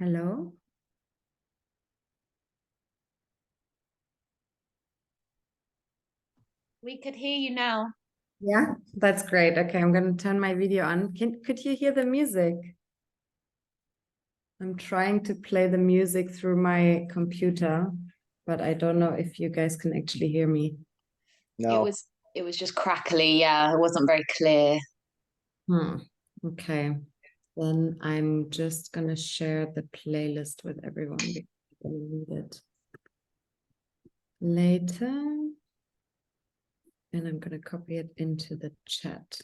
Hello? We could hear you now. Yeah, that's great. Okay, I'm going to turn my video on. Could you hear the music? I'm trying to play the music through my computer, but I don't know if you guys can actually hear me. No. It was just crackly, yeah. It wasn't very clear. Okay. Then I'm just going to share the playlist with everyone because I'm going to read it later. And I'm going to copy it into the chat.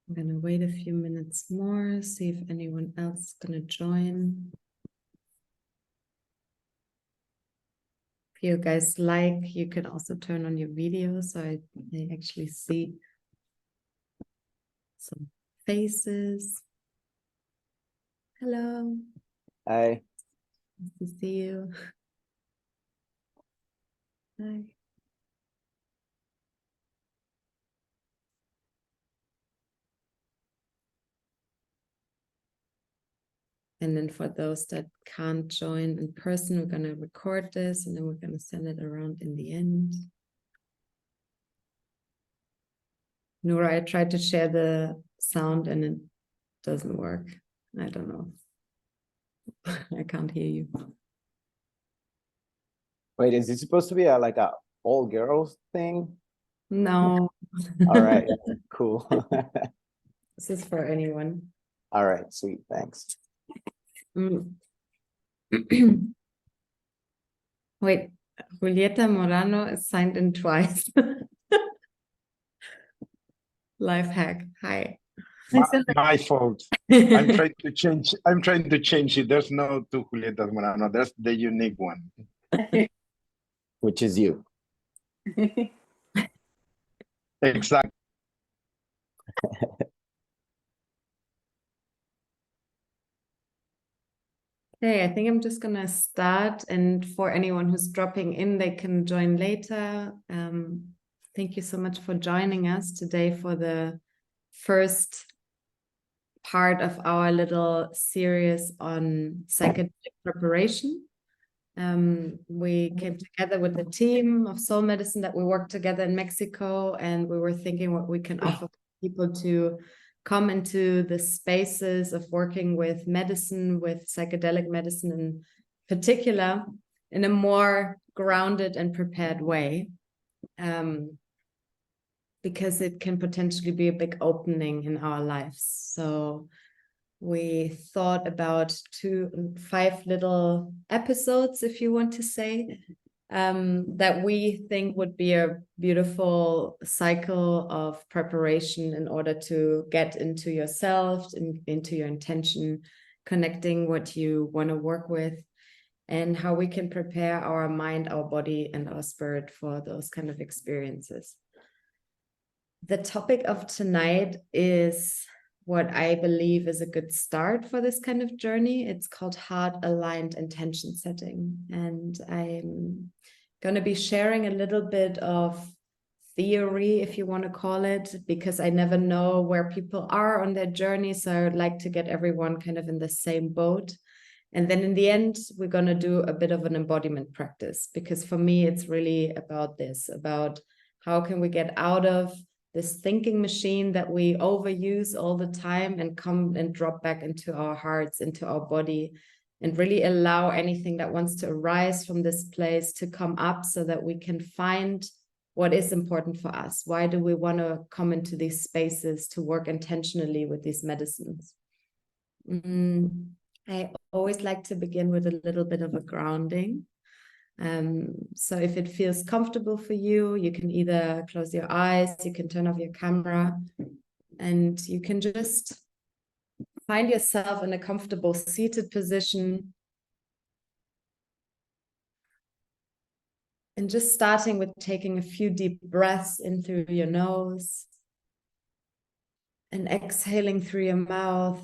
I'm going to wait a few minutes more, see if anyone else is going to join. If you guys like, you can also turn on your video so I actually see some faces. Hello. Hi. Nice to see you. Hi. And then for those that can't join in person, we're going to record this and then we're going to send it around in the end. Noura, I tried to share the sound and it doesn't work. I don't know. I can't hear you. Wait, is it supposed to be like a all girls thing? No. All right, cool. This is for anyone. All right, sweet, thanks. Wait, Julieta Morano is signed in twice. Life hack. Hi. My fault. I'm trying to change it. There's no two Julietas Morano. There's the unique one. Which is you. Exactly. Okay, I think I'm just gonna start, and for anyone who's dropping in, they can join later. Thank you so much for joining us today for the first part of our little series on psychedelic preparation. We came together with the team of soul medicine that we worked together in Mexico, and we were thinking what we can offer people to come into the spaces of working with medicine, with psychedelic medicine in particular, in a more grounded and prepared way. Because it can potentially be a big opening in our lives. So we thought about 5 little episodes, if you want to say, that we think would be a beautiful cycle of preparation in order to get into yourself, into your intention, connecting what you want to work with, and how we can prepare our mind, our body, and our spirit for those kind of experiences. The topic of tonight is what I believe is a good start for this kind of journey. It's called heart-aligned intention setting. And I'm going to be sharing a little bit of theory, if you want to call it, because I never know where people are on their journey. So I would like to get everyone kind of in the same boat. And then in the end, we're going to do a bit of an embodiment practice, because for me, it's really about this, about how can we get out of this thinking machine that we overuse all the time and come and drop back into our hearts, into our body, and really allow anything that wants to arise from this place to come up so that we can find what is important for us. Why do we want to come into these spaces to work intentionally with these medicines? I always like to begin with a little bit of a grounding. So if it feels comfortable for you, you can either close your eyes, you can turn off your camera, and you can just find yourself in a comfortable seated position. And just starting with taking a few deep breaths in through your nose and exhaling through your mouth.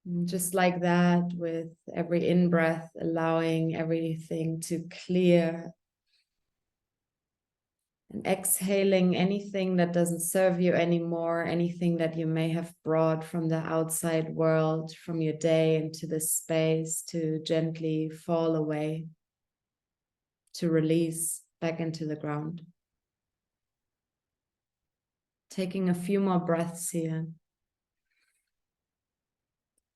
And just like that, with every in-breath, allowing everything to clear. And exhaling anything that doesn't serve you anymore, anything that you may have brought from the outside world, from your day into this space, to gently fall away, to release back into the ground. Taking a few more breaths here.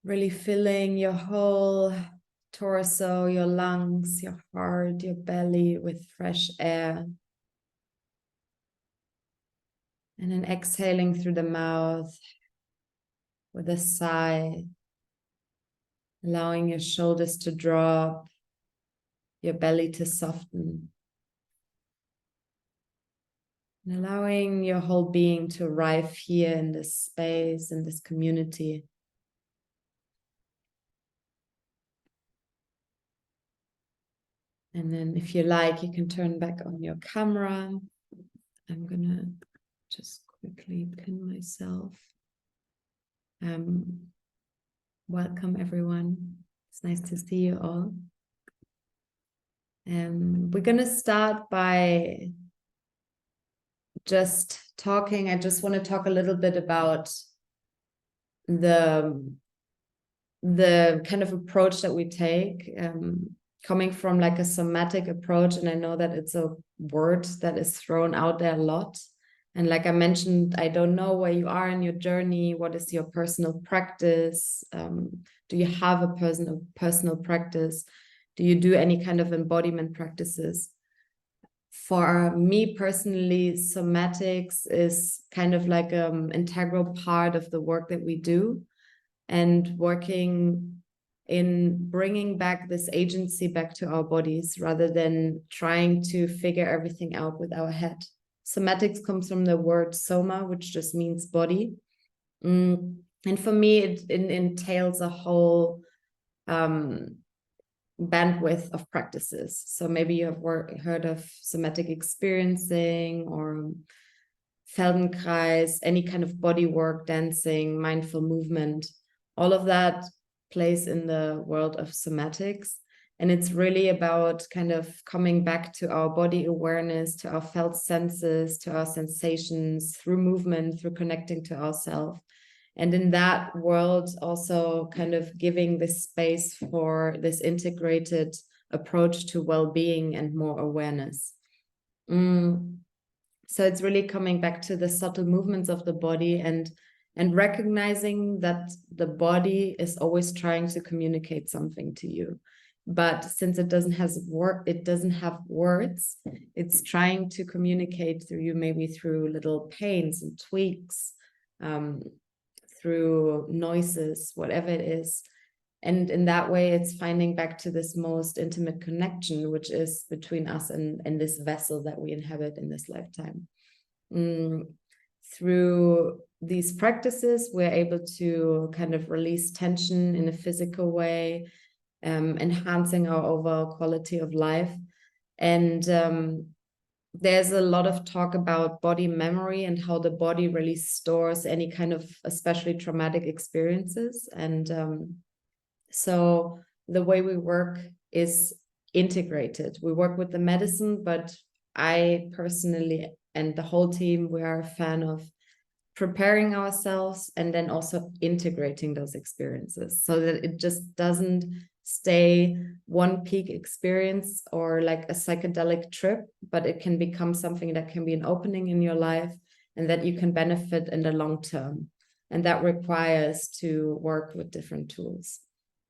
Really filling your whole torso, your lungs, your heart, your belly with fresh air. And then exhaling through the mouth with a sigh, allowing your shoulders to drop, your belly to soften, and allowing your whole being to arrive here in this space, in this community. And then if you like, you can turn back on your camera. I'm gonna just quickly pin myself. Welcome everyone. It's nice to see you all. We're gonna start by just talking. I just want to talk a little bit about the kind of approach that we take, coming from like a somatic approach. And I know that it's a word that is thrown out there a lot. And like I mentioned, I don't know where you are in your journey. What is your personal practice? Do you have a personal practice? Do you do any kind of embodiment practices? For me personally, somatics is kind of like an integral part of the work that we do, and working in bringing back this agency back to our bodies rather than trying to figure everything out with our head. Somatics comes from the word soma, which just means body. And for me, it entails a whole bandwidth of practices. So maybe you have heard of somatic experiencing or Feldenkrais, any kind of body work, dancing, mindful movement. All of that plays in the world of somatics. And it's really about kind of coming back to our body awareness, to our felt senses, to our sensations through movement, through connecting to ourselves. And in that world, also kind of giving this space for this integrated approach to well-being and more awareness. So it's really coming back to the subtle movements of the body and recognizing that the body is always trying to communicate something to you. But since it doesn't have words, it's trying to communicate through you, maybe through little pains and tweaks, through noises, whatever it is. And in that way, it's finding back to this most intimate connection, which is between us and this vessel that we inhabit in this lifetime. Through these practices, we're able to kind of release tension in a physical way, enhancing our overall quality of life. And there's a lot of talk about body memory and how the body really stores any kind of especially traumatic experiences. And so the way we work is integrated. We work with the medicine, but I personally and the whole team, we are a fan of preparing ourselves and then also integrating those experiences so that it just doesn't stay one peak experience or like a psychedelic trip, but it can become something that can be an opening in your life and that you can benefit in the long term. And that requires to work with different tools.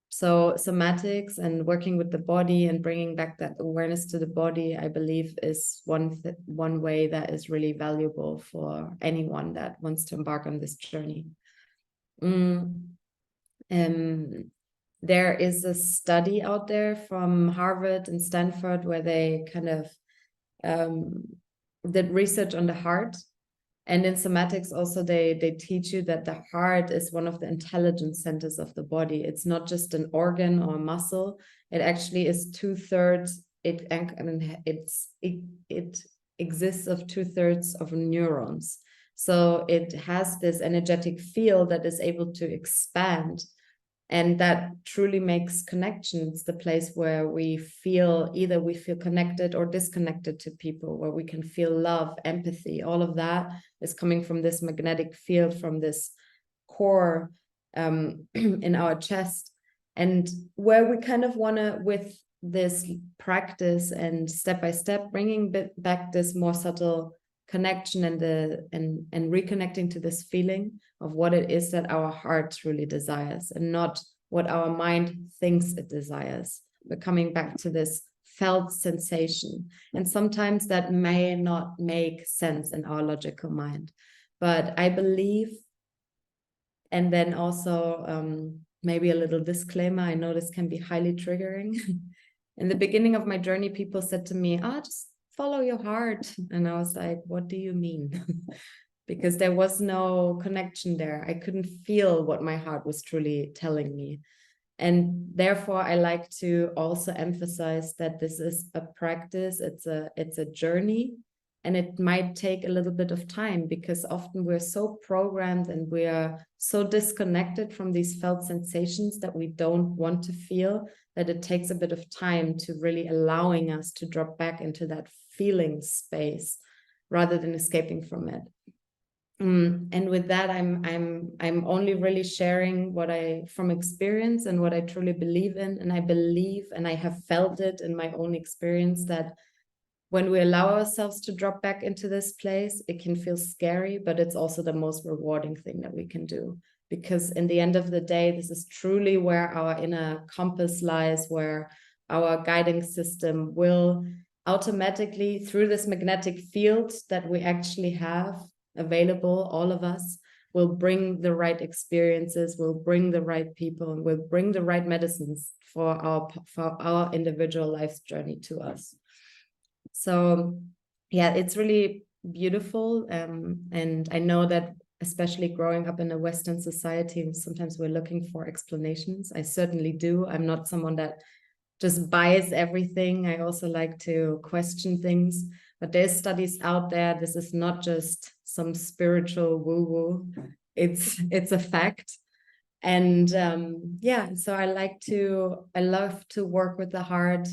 So somatics and working with the body and bringing back that awareness to the body, I believe, is one way that is really valuable for anyone that wants to embark on this journey. There is a study out there from Harvard and Stanford where they kind of did research on the heart. And in somatics also, they teach you that the heart is one of the intelligence centers of the body. It's not just an organ or a muscle. It actually is 2/3. It exists of 2/3 of neurons. So it has this energetic field that is able to expand And that truly makes connections the place where we feel either we feel connected or disconnected to people, where we can feel love, empathy. All of that is coming from this magnetic field, from this core in our chest. And where we kind of want to, with this practice and step by step, bringing back this more subtle connection and reconnecting to this feeling of what it is that our heart really desires, and not what our mind thinks it desires. We're coming back to this felt sensation. And sometimes that may not make sense in our logical mind. But I believe, and then also maybe a little disclaimer, I know this can be highly triggering. In the beginning of my journey, people said to me, just follow your heart. And I was like, what do you mean? Because there was no connection there. I couldn't feel what my heart was truly telling me. And therefore, I like to also emphasize that this is a practice, it's a journey, and it might take a little bit of time, because often we're so programmed and we are so disconnected from these felt sensations that we don't want to feel, that it takes a bit of time to really allowing us to drop back into that feeling space rather than escaping from it. And with that, I'm only really sharing what I from experience and what I truly believe in. And I believe, and I have felt it in my own experience, that when we allow ourselves to drop back into this place, it can feel scary, but it's also the most rewarding thing that we can do. Because in the end of the day, this is truly where our inner compass lies, where our guiding system will automatically, through this magnetic field that we actually have available, all of us, will bring the right experiences, will bring the right people, and will bring the right medicines for our individual life's journey to us. So yeah, it's really beautiful. And I know that especially growing up in a Western society, sometimes we're looking for explanations. I certainly do. I'm not someone that just buys everything. I also like to question things. But there's studies out there. This is not just some spiritual woo-woo. It's a fact. And yeah, so I love to work with the heart,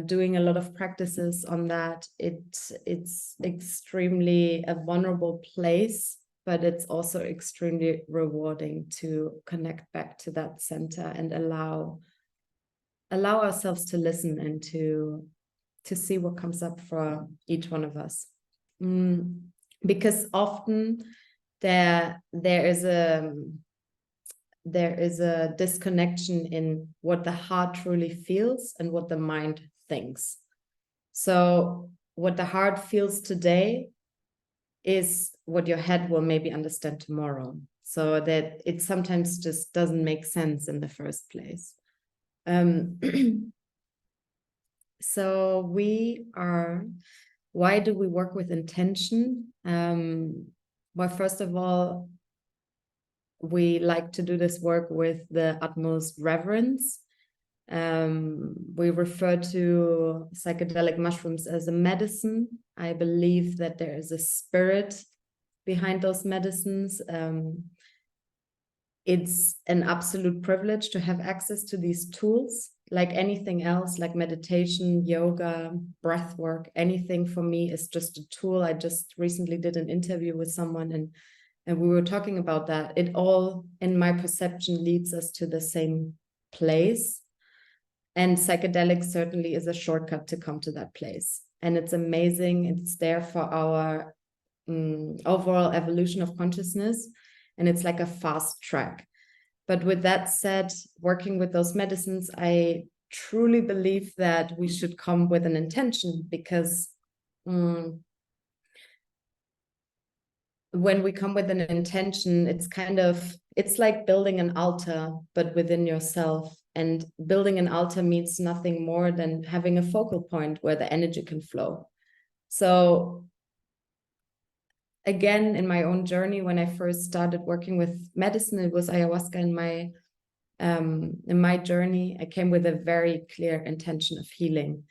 doing a lot of practices on that. It's extremely a vulnerable place, but it's also extremely rewarding to connect back to that center and allow ourselves to listen and to see what comes up for each one of us. Because often there is a disconnection in what the heart truly feels and what the mind thinks. So what the heart feels today is what your head will maybe understand tomorrow. So that it sometimes just doesn't make sense in the first place. So why do we work with intention? Well, first of all, we like to do this work with the utmost reverence. We refer to psychedelic mushrooms as a medicine. I believe that there is a spirit behind those medicines. It's an absolute privilege to have access to these tools. Like anything else, like meditation, yoga, breathwork, anything for me is just a tool. I just recently did an interview with someone, and we were talking about that. It all, in my perception, leads us to the same place. And psychedelics certainly is a shortcut to come to that place. And it's amazing. It's there for our overall evolution of consciousness. And it's like a fast track. But with that said, working with those medicines, I truly believe that we should come with an intention, because when we come with an intention, it's like building an altar, but within yourself. And building an altar means nothing more than having a focal point where the energy can flow. So again, in my own journey, when I first started working with medicine, it was ayahuasca in my journey. I came with a very clear intention of healing.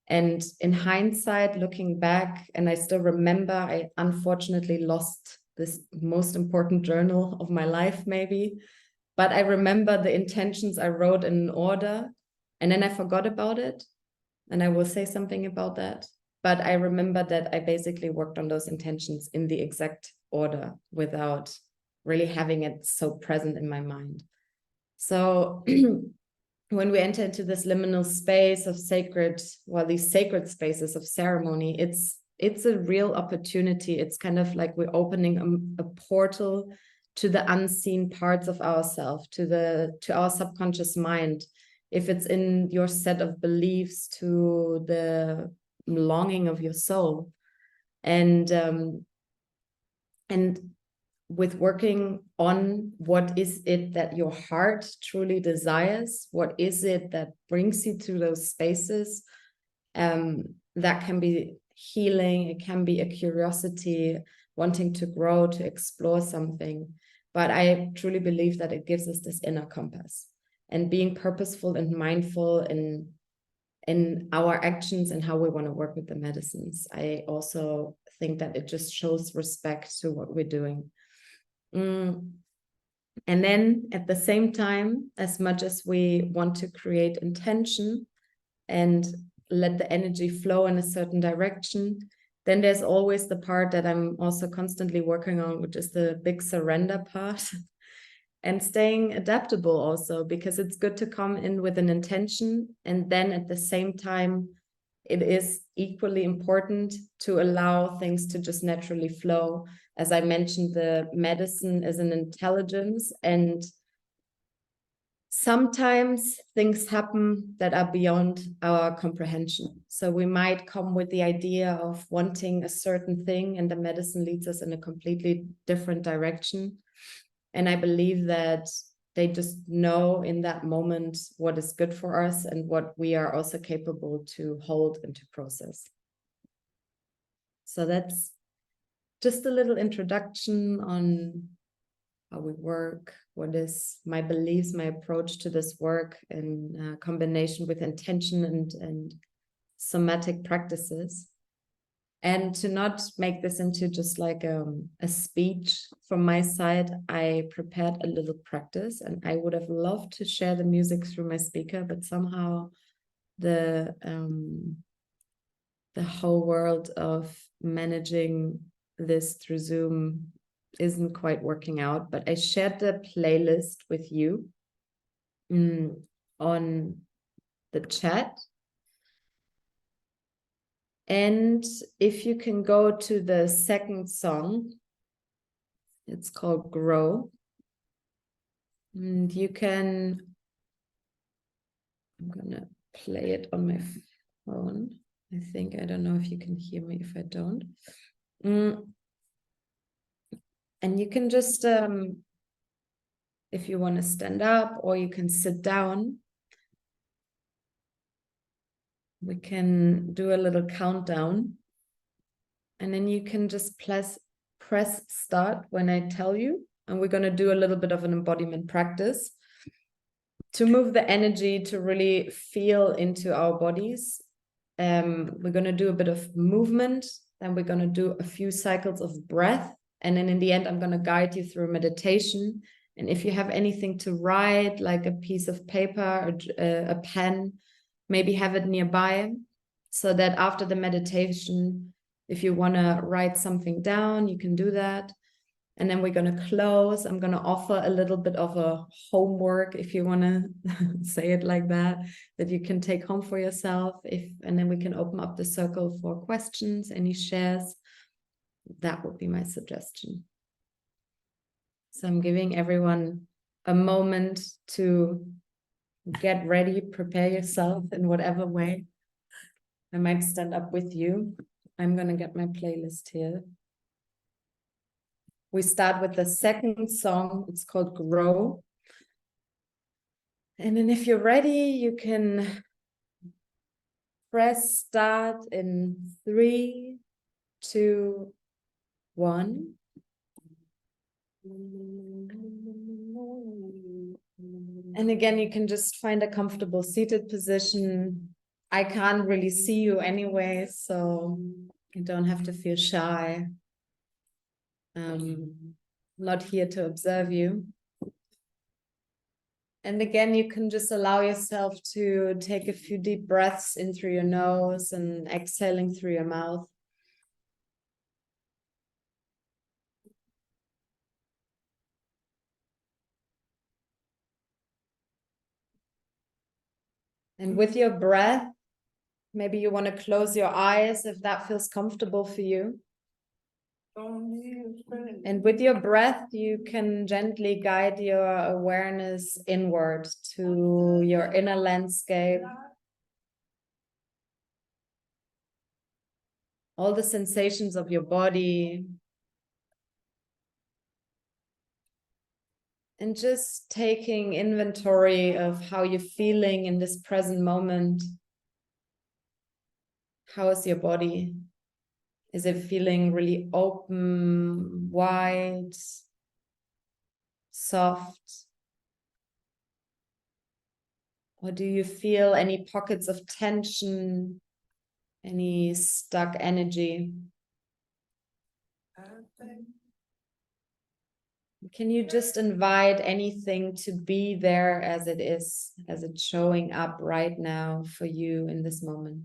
And in hindsight, looking back, and I still remember, I unfortunately lost this most important journal of my life, maybe. But I remember the intentions I wrote in an order, and then I forgot about it. And I will say something about that. But I remember that I basically worked on those intentions in the exact order without really having it so present in my mind. So when we enter into this liminal space of sacred, well, these sacred spaces of ceremony, it's a real opportunity. It's kind of like we're opening a portal to the unseen parts of ourselves, to our subconscious mind. If it's in your set of beliefs, to the longing of your soul, and with working on what is it that your heart truly desires, what is it that brings you to those spaces, that can be healing, it can be a curiosity, wanting to grow, to explore something. But I truly believe that it gives us this inner compass, and being purposeful and mindful in our actions and how we want to work with the medicines. I also think that it just shows respect to what we're doing. And then at the same time, as much as we want to create intention and let the energy flow in a certain direction, then there's always the part that I'm also constantly working on, which is the big surrender part. And staying adaptable also, because it's good to come in with an intention, and then at the same time, it is equally important to allow things to just naturally flow. As I mentioned, the medicine is an intelligence, and sometimes things happen that are beyond our comprehension. So we might come with the idea of wanting a certain thing, and the medicine leads us in a completely different direction. And I believe that they just know in that moment what is good for us and what we are also capable to hold and to process. So that's just a little introduction on how we work, what is my beliefs, my approach to this work in combination with intention and somatic practices. And to not make this into just like a speech from my side, I prepared a little practice, and I would have loved to share the music through my speaker, but somehow the whole world of managing this through Zoom isn't quite working out. But I shared the playlist with you on the chat. And if you can go to the second song, it's called Grow. And you can, I'm gonna play it on my phone. I think, I don't know if you can hear me if I don't. And you can just, if you want to stand up, or you can sit down. We can do a little countdown, and then you can just press start when I tell you. And we're going to do a little bit of an embodiment practice to move the energy to really feel into our bodies. We're going to do a bit of movement, then we're going to do a few cycles of breath, and then in the end I'm going to guide you through a meditation. And if you have anything to write, like a piece of paper or a pen, maybe have it nearby, so that after the meditation, if you want to write something down, you can do that. And then we're going to close. I'm going to offer a little bit of a homework, if you want to say it like that you can take home for yourself. And then we can open up the circle for questions, any shares. That would be my suggestion. So I'm giving everyone a moment to get ready, prepare yourself in whatever way. I might stand up with you. I'm going to get my playlist here. We start with the second song. It's called Grow. And then if you're ready, you can press start in 3, 2, 1. And again, you can just find a comfortable seated position. I can't really see you anyway, so you don't have to feel shy. Not here to observe you. And again, you can just allow yourself to take a few deep breaths in through your nose and exhaling through your mouth. And with your breath, maybe you want to close your eyes if that feels comfortable for you. And with your breath, you can gently guide your awareness inward to your inner landscape. All the sensations of your body. And just taking inventory of how you're feeling in this present moment. How is your body? Is it feeling really open, wide, soft? Or do you feel any pockets of tension, any stuck energy? Can you just invite anything to be there as it is, as it's showing up right now for you in this moment?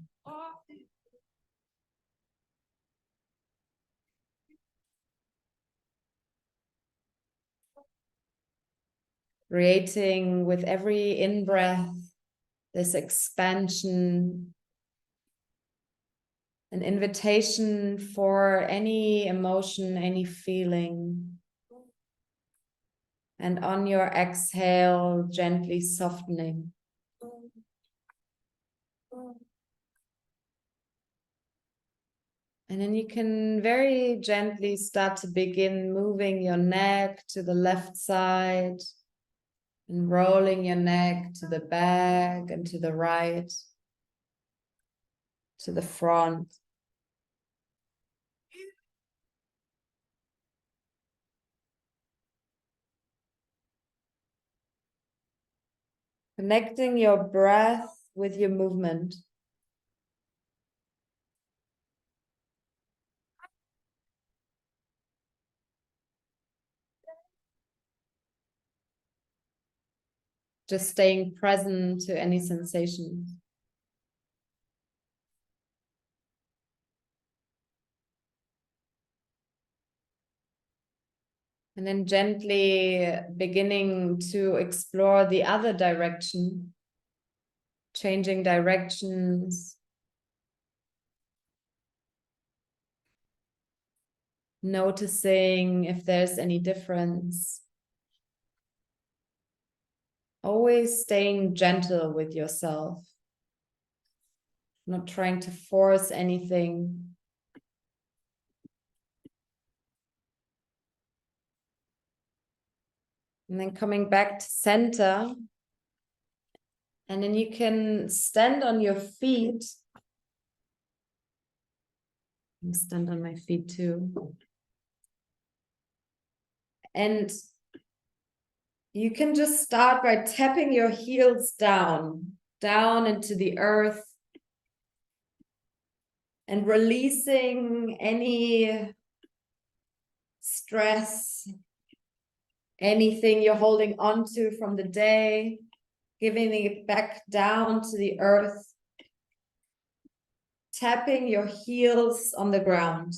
Creating with every in-breath this expansion, an invitation for any emotion, any feeling. And on your exhale, gently softening. And then you can very gently start to begin moving your neck to the left side and rolling your neck to the back and to the right, to the front. Connecting your breath with your movement. Just staying present to any sensations. And then gently beginning to explore the other direction, changing directions, noticing if there's any difference. Always staying gentle with yourself, not trying to force anything. And then coming back to center. And then you can stand on your feet. I stand on my feet too. And you can just start by tapping your heels down into the earth and releasing any stress, anything you're holding onto from the day, giving it back down to the earth, tapping your heels on the ground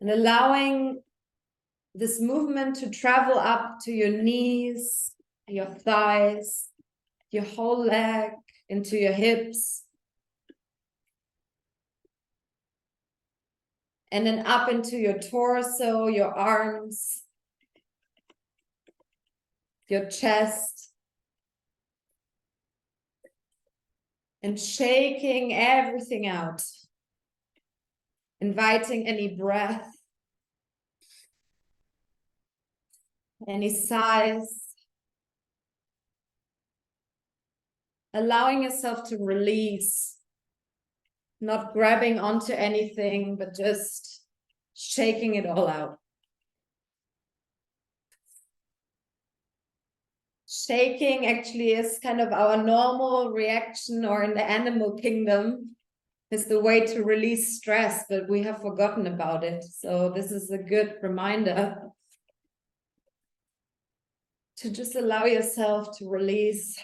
and allowing this movement to travel up to your knees, your thighs, your whole leg, into your hips, and then up into your torso, your arms, your chest, and shaking everything out, inviting any breath, any sighs, allowing yourself to release, not grabbing onto anything, but just shaking it all out. Shaking actually is kind of our normal reaction, or in the animal kingdom, is the way to release stress, but we have forgotten about it. So this is a good reminder. to just allow yourself to release.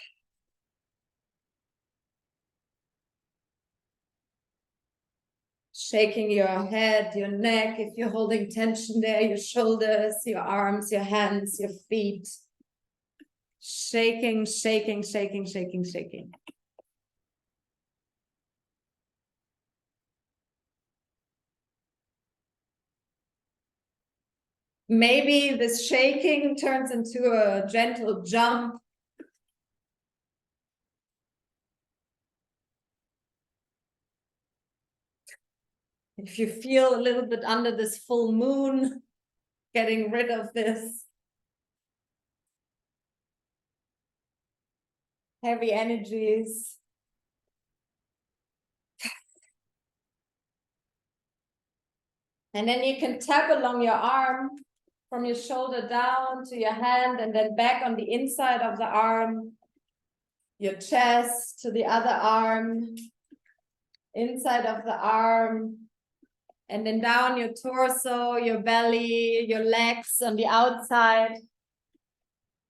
Shaking your head, your neck, if you're holding tension there, your shoulders, your arms, your hands, your feet. Shaking, shaking, shaking, shaking, shaking. Maybe this shaking turns into a gentle jump. If you feel a little bit under this full moon, getting rid of this heavy energies. And then you can tap along your arm from your shoulder down to your hand and then back on the inside of the arm, your chest to the other arm, inside of the arm, and then down your torso, your belly, your legs on the outside,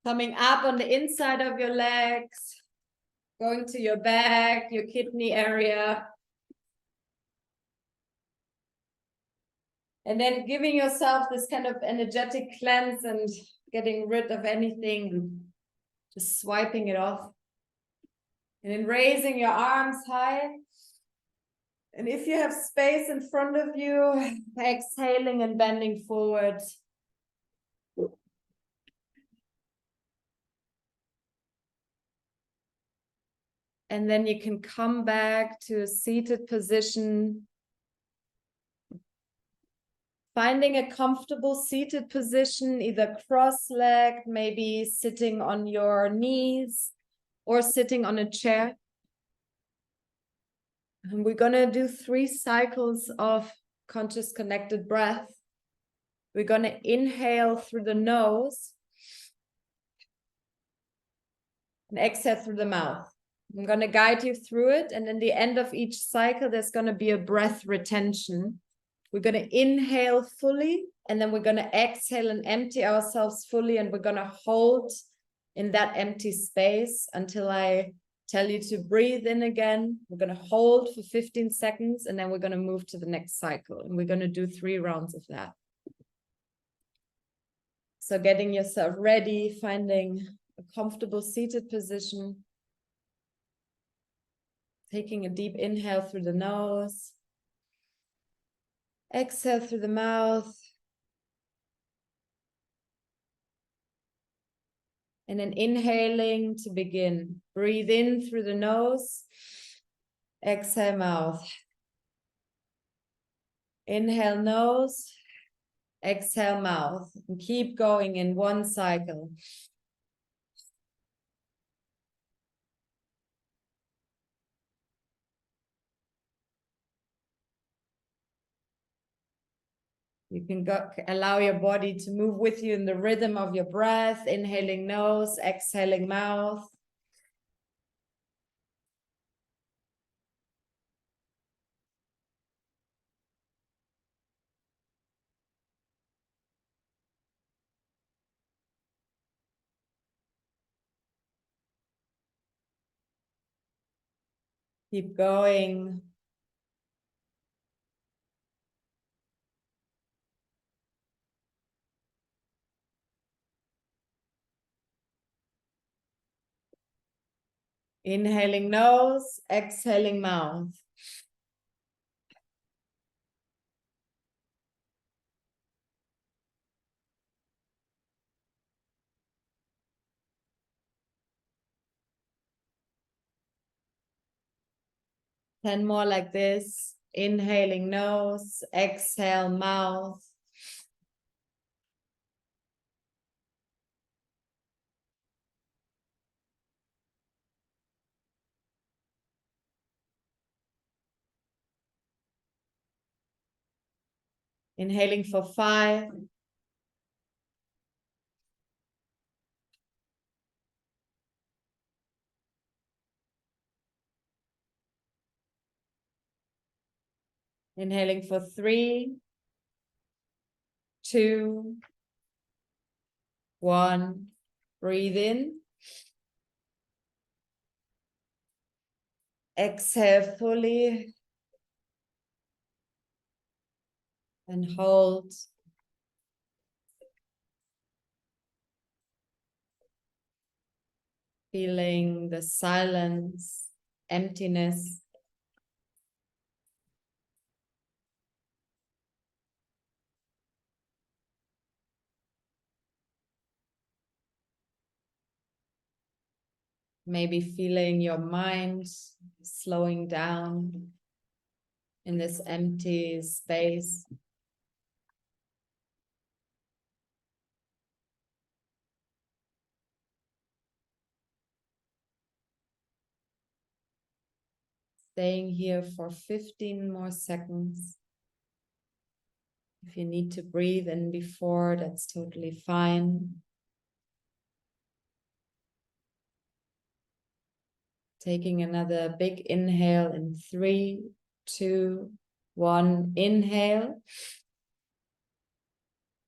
coming up on the inside of your legs, going to your back, your kidney area. And then giving yourself this kind of energetic cleanse and getting rid of anything, and just swiping it off. And then raising your arms high. And if you have space in front of you, exhaling and bending forward. And then you can come back to a seated position. Finding a comfortable seated position, either cross-legged, maybe sitting on your knees or sitting on a chair. And we're going to do 3 cycles of conscious connected breath. We're going to inhale through the nose and exhale through the mouth. I'm going to guide you through it. And in the end of each cycle, there's going to be a breath retention. We're going to inhale fully, and then we're going to exhale and empty ourselves fully. And we're going to hold in that empty space until I tell you to breathe in again. We're going to hold for 15 seconds, and then we're going to move to the next cycle. And we're going to do 3 rounds of that. So getting yourself ready, finding a comfortable seated position. Taking a deep inhale through the nose. Exhale through the mouth. And then inhaling to begin. Breathe in through the nose. Exhale mouth. Inhale nose. Exhale mouth. And keep going in 1 cycle. You can allow your body to move with you in the rhythm of your breath, inhaling nose, exhaling mouth. Keep going. Inhaling nose, exhaling mouth. Ten more like this. Inhaling nose, exhale mouth. Inhaling for 5. Inhaling for 3, 2, 1. Breathe in. Exhale fully. And hold. Feeling the silence, emptiness. Maybe feeling your mind slowing down in this empty space. Staying here for 15 more seconds. If you need to breathe in before, that's totally fine. Taking another big inhale in 3, 2, 1. Inhale.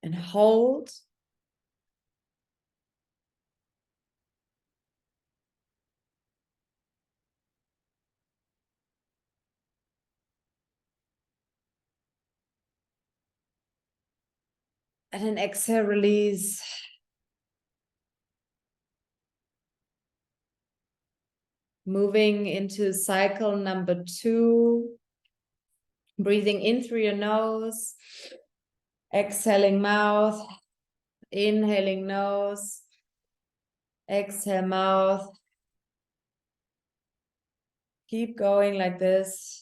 And hold. And then exhale, release. Moving into cycle number 2. Breathing in through your nose. Exhaling mouth. Inhaling nose. Exhale mouth. Keep going like this.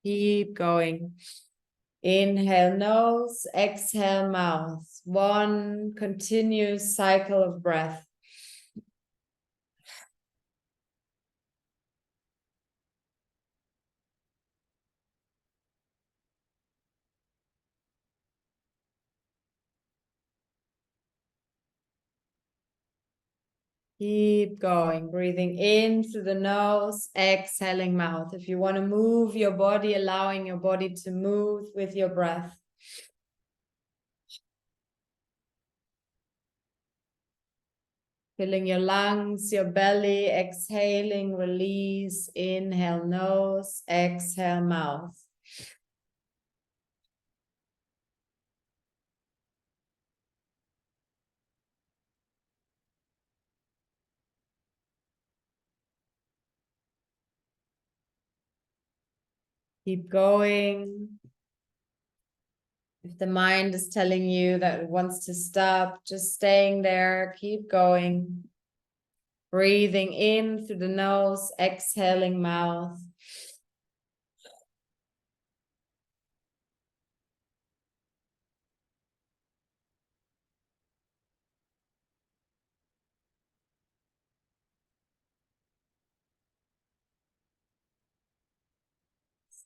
Keep going. Inhale nose, exhale mouth. 1 continuous cycle of breath. Keep going. Breathing in through the nose, exhaling mouth. If you want to move your body, allowing your body to move with your breath. Filling your lungs, your belly, exhaling, release, inhale nose, exhale mouth. Keep going. If the mind is telling you that it wants to stop, just staying there, keep going. Breathing in through the nose, exhaling mouth.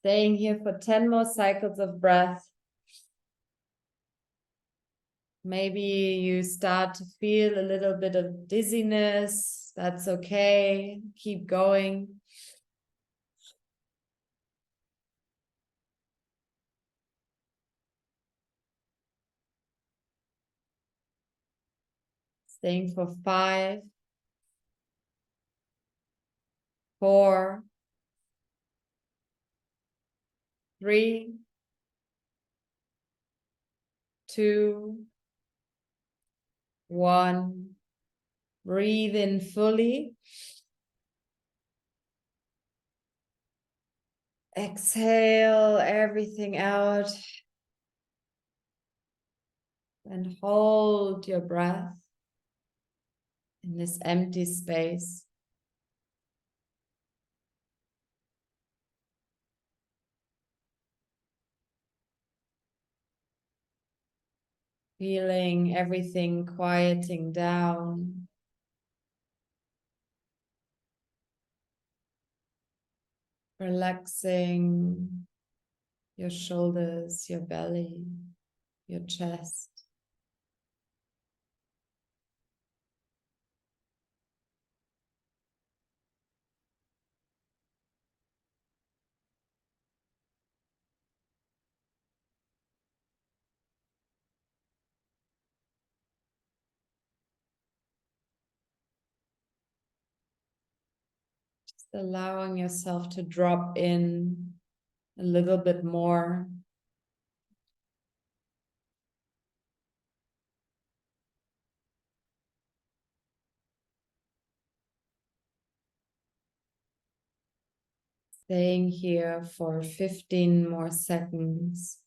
Staying here for 10 more cycles of breath. Maybe you start to feel a little bit of dizziness. That's okay. Keep going. Staying for 5, 4, 3, 2, 1. Breathe in fully. Exhale everything out. And hold your breath in this empty space. Feeling everything quieting down. Relaxing your shoulders, your belly, your chest. Allowing yourself to drop in a little bit more. Staying here for 15 more seconds.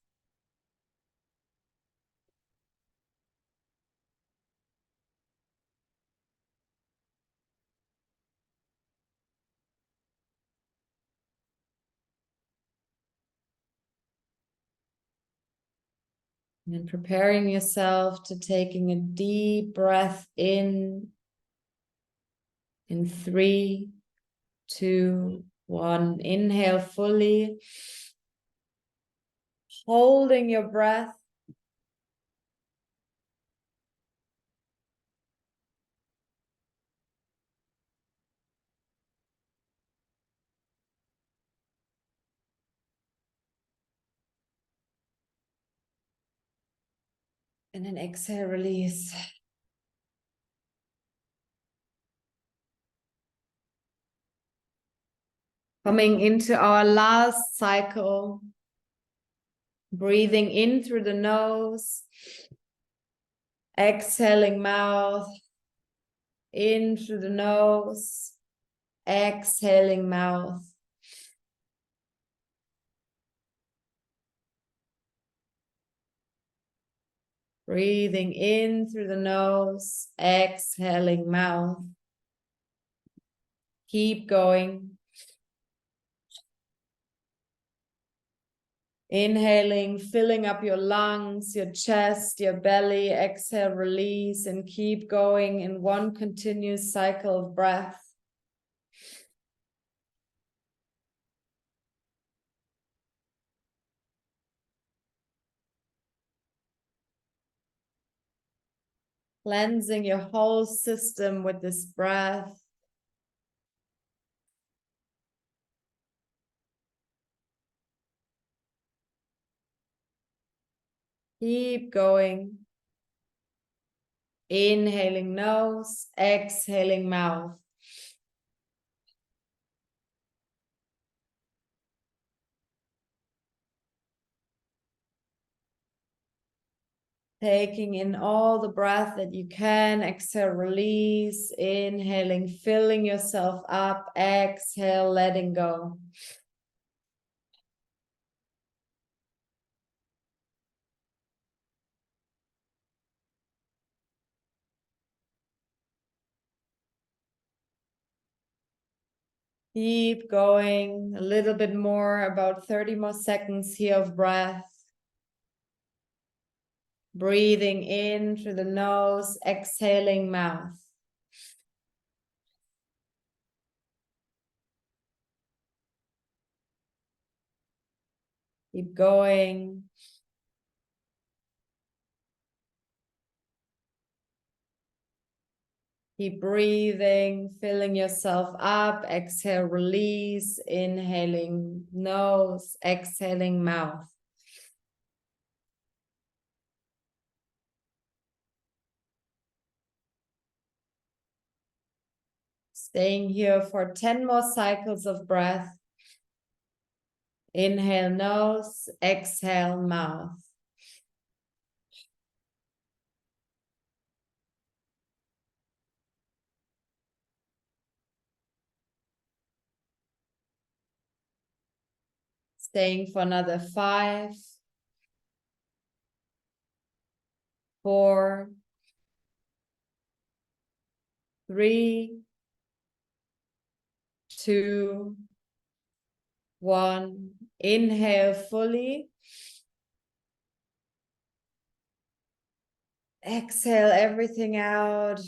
And preparing yourself to taking a deep breath in 3, 2, 1. Inhale fully. Holding your breath. And then exhale, release. Coming into our last cycle. Breathing in through the nose. Exhaling mouth. In through the nose. Exhaling mouth. Breathing in through the nose, exhaling mouth. Keep going. Inhaling, filling up your lungs, your chest, your belly. Exhale, release, and keep going in one continuous cycle of breath. Cleansing your whole system with this breath. Keep going. Inhaling nose, exhaling mouth. Taking in all the breath that you can. Exhale, release. Inhaling, filling yourself up. Exhale, letting go. Keep going. A little bit more, about 30 more seconds here of breath. Breathing in through the nose, exhaling mouth. Keep going. Keep breathing, filling yourself up. Exhale, release. Inhaling nose, exhaling mouth. Staying here for 10 more cycles of breath. Inhale nose, exhale mouth. Staying for another 5, 4, 3, 2, 1. Inhale fully. Exhale everything out.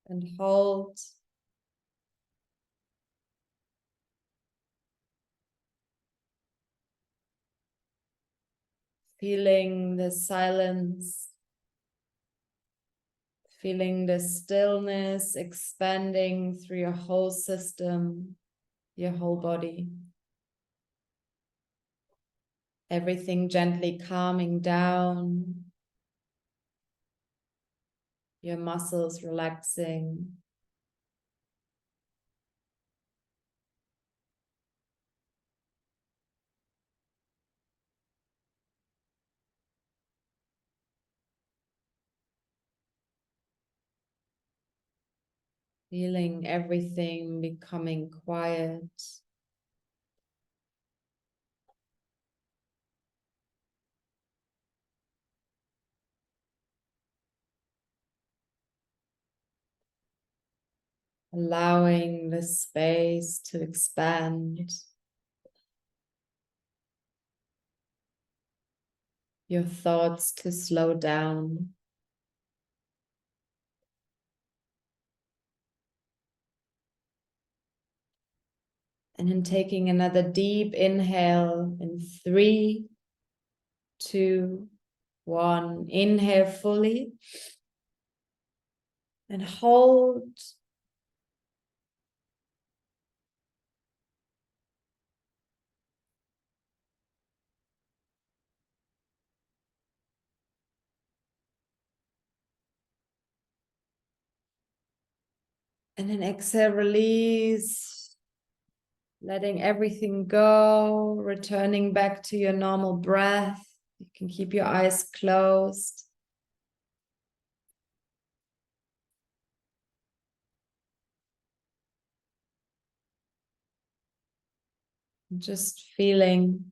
And hold. Feeling the silence. Feeling the stillness expanding through your whole system, your whole body. Everything gently calming down. Your muscles relaxing. Feeling everything becoming quiet. Allowing the space to expand. Your thoughts to slow down. And then taking another deep inhale in 3, 2, 1. Inhale fully. And hold. And then exhale, release. Letting everything go. Returning back to your normal breath. You can keep your eyes closed. Just feeling.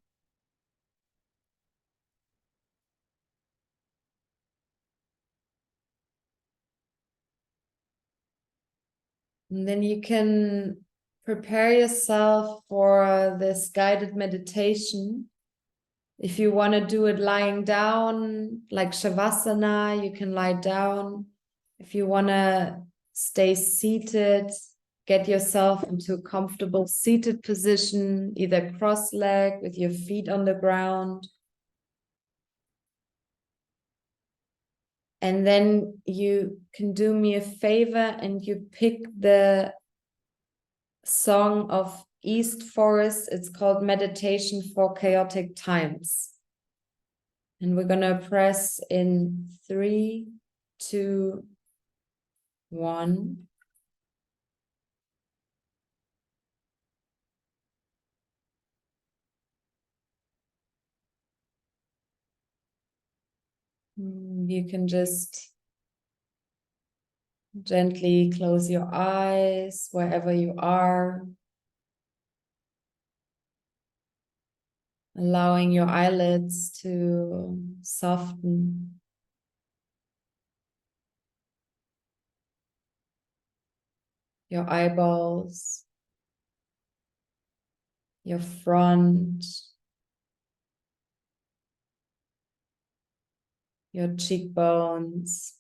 And then you can prepare yourself for this guided meditation. If you want to do it lying down, like Shavasana, you can lie down. If you want to stay seated, get yourself into a comfortable seated position, either cross-legged with your feet on the ground. And then you can do me a favor and you pick the song of East Forest. It's called Meditation for Chaotic Times. And we're going to press in 3, 2, 1. You can just gently close your eyes wherever you are, allowing your eyelids to soften. Your eyeballs, your front, your cheekbones,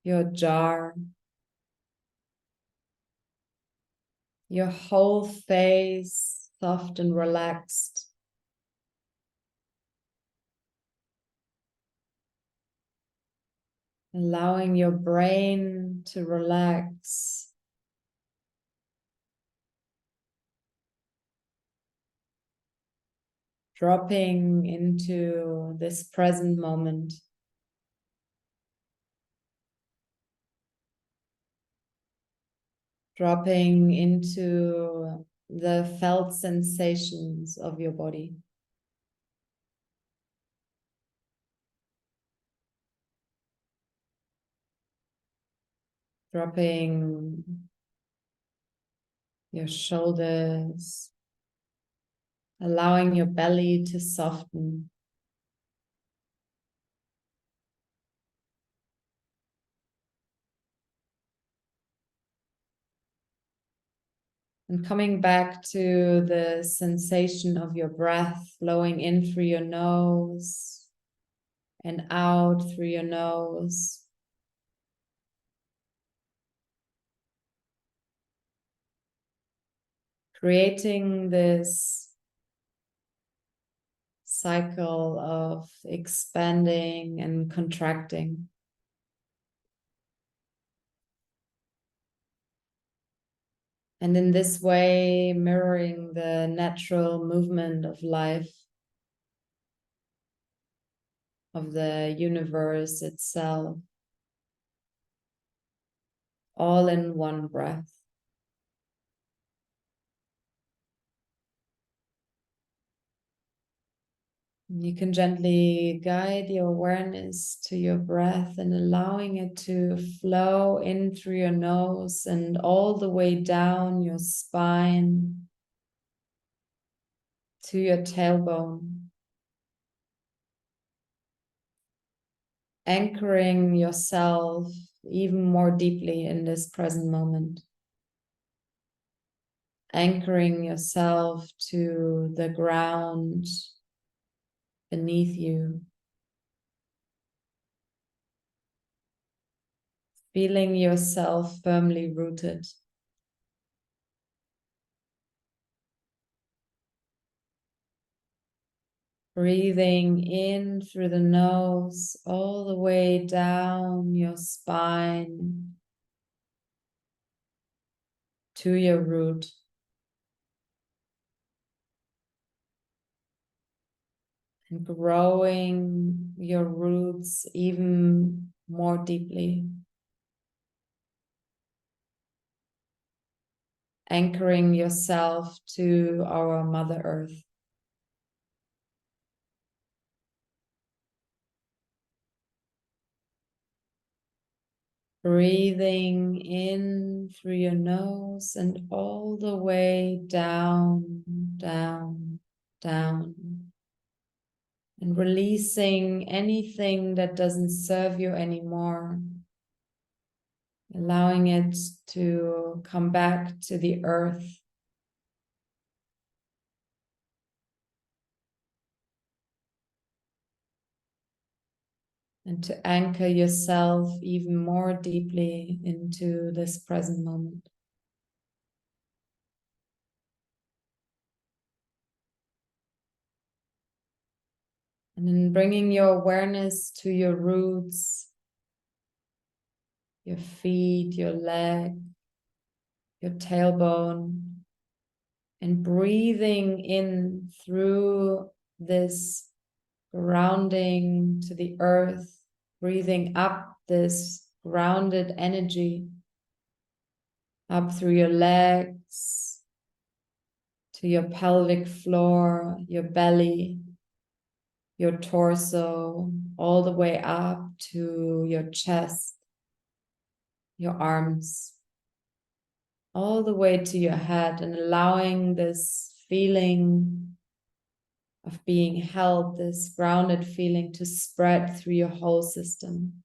your jaw, your whole face, soft and relaxed. Allowing your brain to relax. Dropping into this present moment. Dropping into the felt sensations of your body. Dropping your shoulders. Allowing your belly to soften. And coming back to the sensation of your breath flowing in through your nose and out through your nose. Creating this cycle of expanding and contracting. And in this way, mirroring the natural movement of life, of the universe itself, all in one breath. You can gently guide your awareness to your breath and allowing it to flow in through your nose and all the way down your spine to your tailbone. Anchoring yourself even more deeply in this present moment. Anchoring yourself to the ground beneath you. Feeling yourself firmly rooted. Breathing in through the nose, all the way down your spine to your root. And growing your roots even more deeply. Anchoring yourself to our Mother Earth. Breathing in through your nose and all the way down, down, down. And releasing anything that doesn't serve you anymore. Allowing it to come back to the earth. And to anchor yourself even more deeply into this present moment. And then bringing your awareness to your roots, your feet, your leg, your tailbone, and breathing in through this grounding to the earth, breathing up this grounded energy up through your legs to your pelvic floor, your belly, your torso, all the way up to your chest, your arms, all the way to your head, and allowing this feeling of being held, this grounded feeling, to spread through your whole system.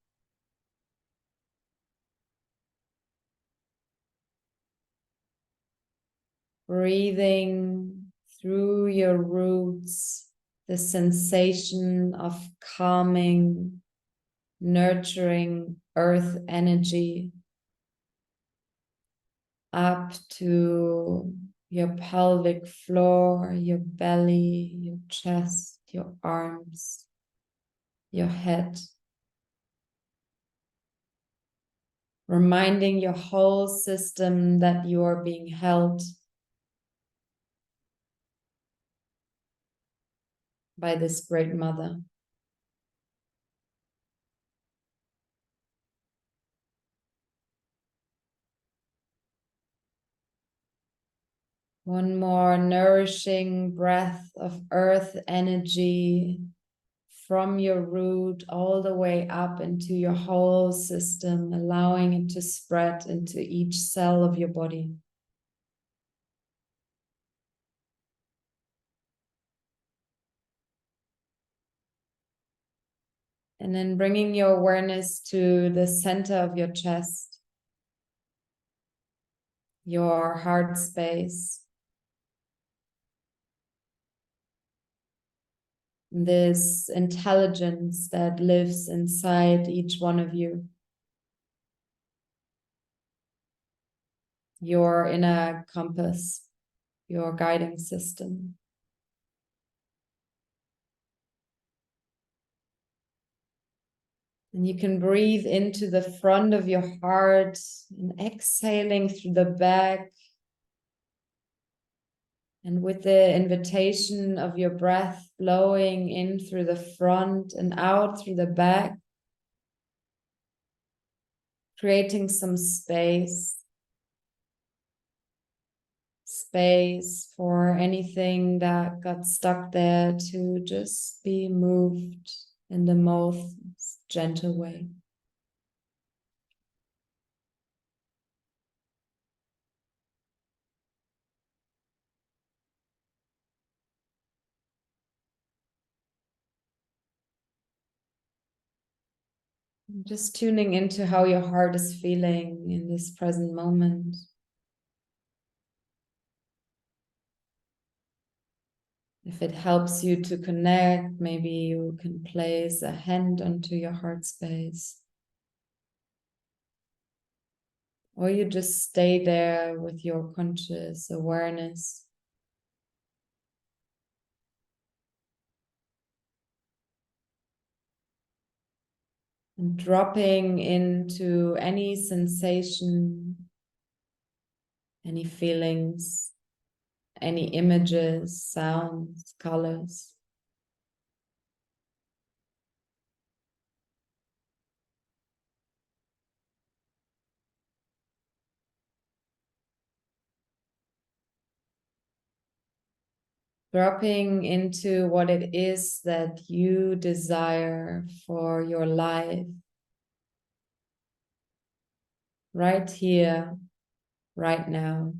Breathing through your roots, the sensation of calming, nurturing earth energy up to your pelvic floor, your belly, your chest, your arms, your head. Reminding your whole system that you are being held by this great mother. One more nourishing breath of earth energy from your root all the way up into your whole system, allowing it to spread into each cell of your body. And then bringing your awareness to the center of your chest, your heart space. This intelligence that lives inside each one of you. Your inner compass, your guiding system. And you can breathe into the front of your heart and exhaling through the back. And with the invitation of your breath flowing in through the front and out through the back, creating some space space for anything that got stuck there to just be moved in the most gentle way. Just tuning into how your heart is feeling in this present moment. If it helps you to connect, maybe you can place a hand onto your heart space. Or you just stay there with your conscious awareness. And dropping into any sensation, any feelings, any images, sounds, colors. Dropping into what it is that you desire for your life. Right here, right now.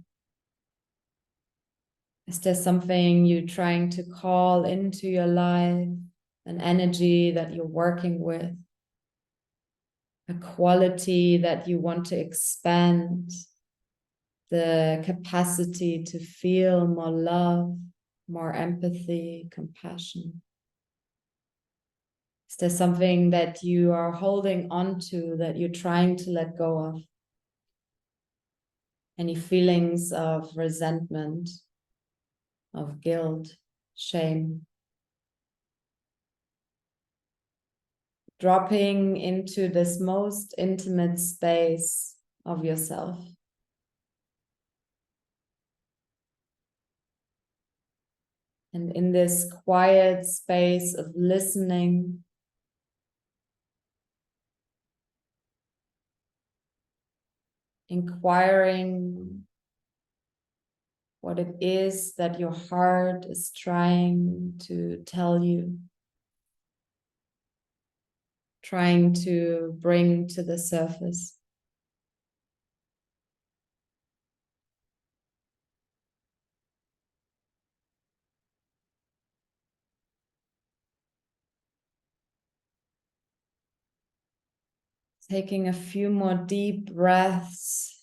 Is there something you're trying to call into your life? An energy that you're working with? A quality that you want to expand? The capacity to feel more love, more empathy, compassion? Is there something that you are holding on to that you're trying to let go of? Any feelings of resentment, of guilt, shame? Dropping into this most intimate space of yourself. And in this quiet space of listening, inquiring what it is that your heart is trying to tell you, trying to bring to the surface. Taking a few more deep breaths.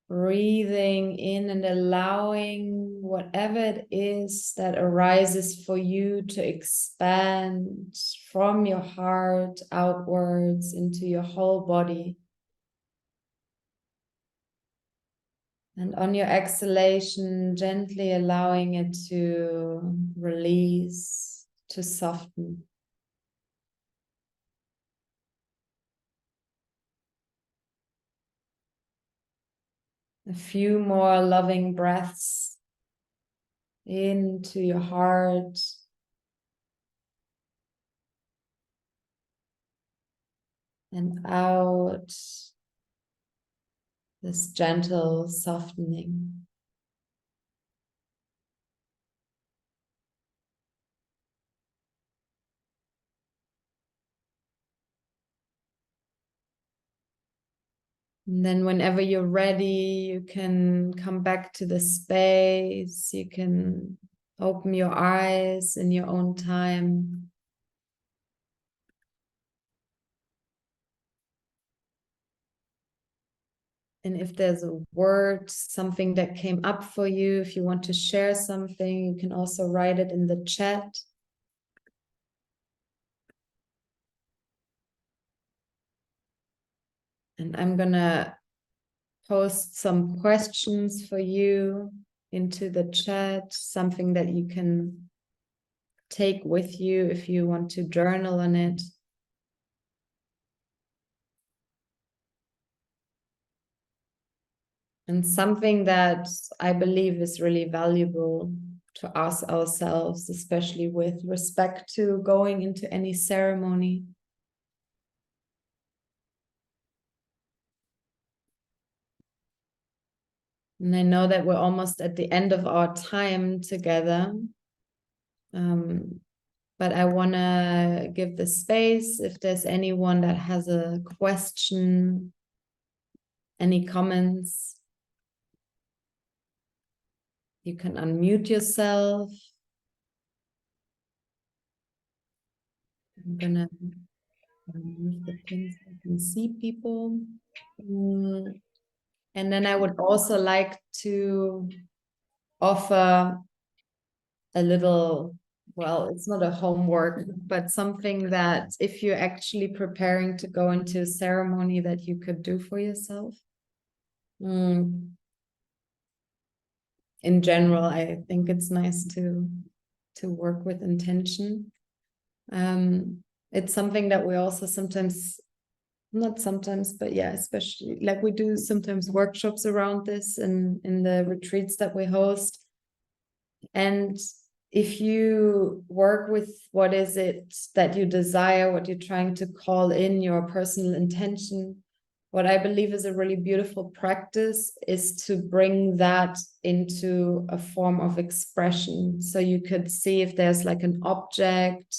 Breathing in and allowing whatever it is that arises for you to expand from your heart outwards into your whole body. And on your exhalation, gently allowing it to release, to soften. A few more loving breaths into your heart. And out, this gentle softening. And then whenever you're ready, you can come back to the space. You can open your eyes in your own time. And if there's a word, something that came up for you, if you want to share something, you can also write it in the chat. And I'm gonna post some questions for you into the chat, something that you can take with you if you want to journal on it. And something that I believe is really valuable to ask ourselves, especially with respect to going into any ceremony. And I know that we're almost at the end of our time together. But I want to give the space if there's anyone that has a question, any comments. You can unmute yourself. I'm gonna remove the pins so I can see people. And then I would also like to offer a little, well, it's not a homework, but something that if you're actually preparing to go into a ceremony that you could do for yourself. In general, I think it's nice to work with intention. It's something that we also sometimes, not sometimes, but yeah, especially like we do sometimes workshops around this in the retreats that we host. And if you work with what is it that you desire, what you're trying to call in, your personal intention, what I believe is a really beautiful practice is to bring that into a form of expression. So you could see if there's like an object,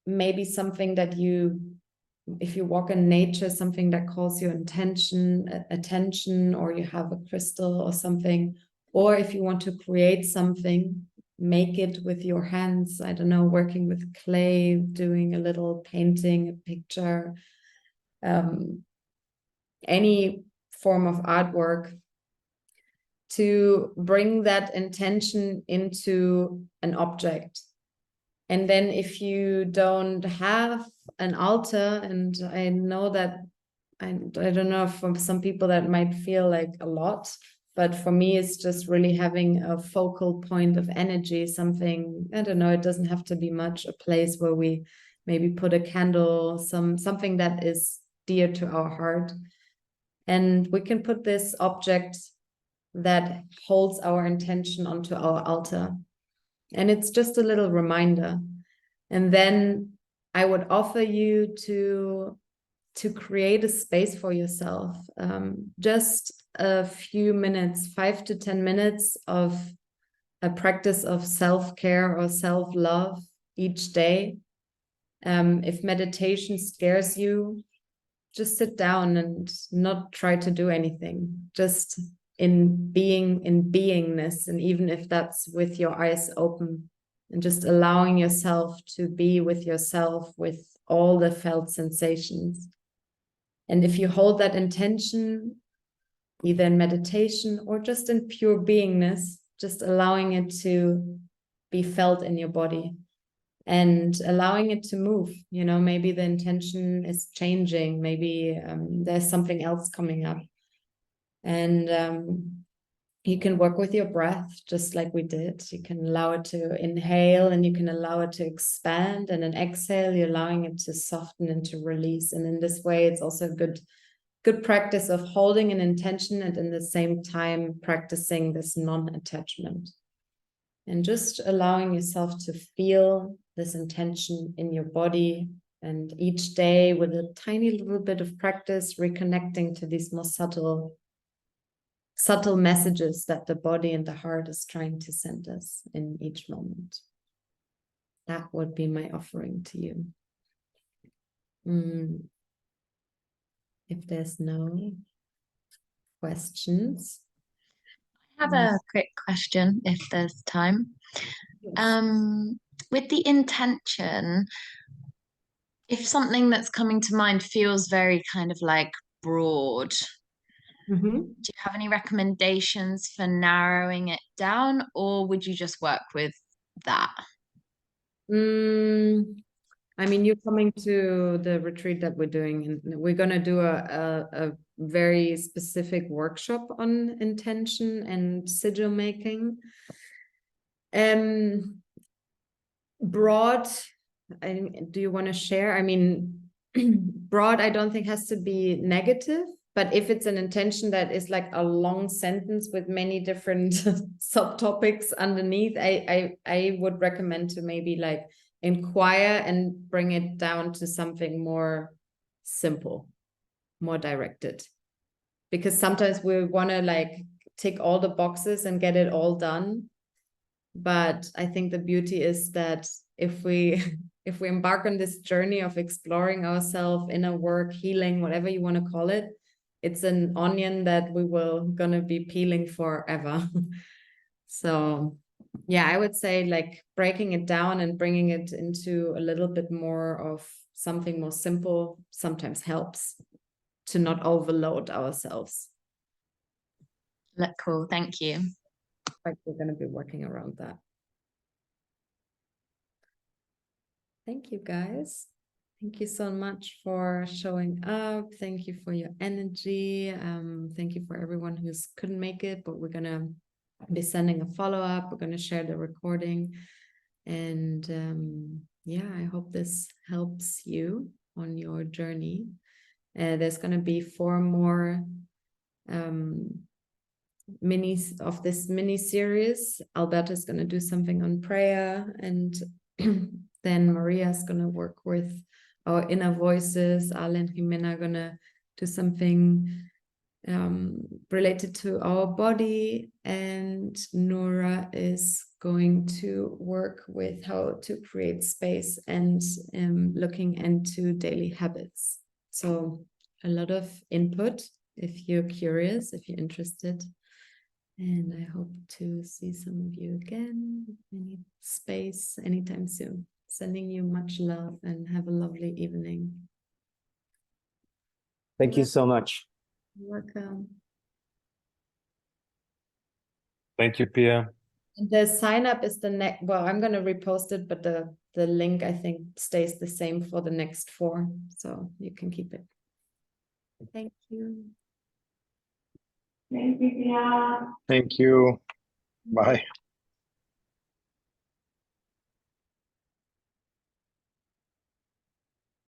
maybe something that if you walk in nature, something that calls your attention, or you have a crystal or something, or if you want to create something, make it with your hands. I don't know, working with clay, doing a little painting, a picture, any form of artwork, to bring that intention into an object. And then if you don't have an altar, and I know that, I don't know, for some people that might feel like a lot, but for me, it's just really having a focal point of energy, something, I don't know, it doesn't have to be much, a place where we maybe put a candle, something that is dear to our heart. And we can put this object that holds our intention onto our altar. And it's just a little reminder. And then I would offer you to create a space for yourself. Just a few minutes, 5 to 10 minutes of a practice of self-care or self-love each day. If meditation scares you, just sit down and not try to do anything. Just in beingness, and even if that's with your eyes open, and just allowing yourself to be with yourself with all the felt sensations. And if you hold that intention, either in meditation or just in pure beingness, just allowing it to be felt in your body and allowing it to move, maybe the intention is changing, maybe there's something else coming up. And you can work with your breath just like we did. You can allow it to inhale, and you can allow it to expand, and then exhale, you're allowing it to soften and to release. And in this way, it's also a good practice of holding an intention and in the same time practicing this non-attachment. And just allowing yourself to feel this intention in your body, and each day with a tiny little bit of practice, reconnecting to these more subtle messages that the body and the heart is trying to send us in each moment. That would be my offering to you. If there's no questions. I have a quick question if there's time. Yes. With the intention, if something that's coming to mind feels very kind of like broad, do you have any recommendations for narrowing it down, or would you just work with that? I mean, you're coming to the retreat that we're doing, and we're going to do a very specific workshop on intention and sigil making. Broad, do you want to share? I mean, broad, I don't think has to be negative, but if it's an intention that is like a long sentence with many different subtopics underneath, I would recommend to maybe like inquire and bring it down to something more simple, more directed. because sometimes we want to like tick all the boxes and get it all done. But I think the beauty is that if we if we embark on this journey of exploring ourselves, inner work, healing, whatever you want to call it, it's an onion that we will gonna be peeling forever. So yeah, I would say like breaking it down and bringing it into a little bit more of something more simple sometimes helps to not overload ourselves. Cool, thank you. Like we're going to be working around that. Thank you, guys. Thank you so much for showing up. Thank you for your energy. Thank you for everyone who's couldn't make it, but we're going to be sending a follow-up. We're going to share the recording. And yeah, I hope this helps you on your journey. There's going to be 4 more minis of this mini series. Alberta is going to do something on prayer, and then Maria is going to work with our inner voices. Ale and Jimena are going to do something related to our body, and Nora is going to work with how to create space and looking into daily habits. So a lot of input if you're curious, if you're interested. And I hope to see some of you again, any space, anytime soon. Sending you much love and have a lovely evening. Thank you so much. You're welcome. Thank you, Pia. And the sign up is the next, well, I'm going to repost it, but the link I think stays the same for the next 4. So you can keep it. Thank you. Thank you. Bye.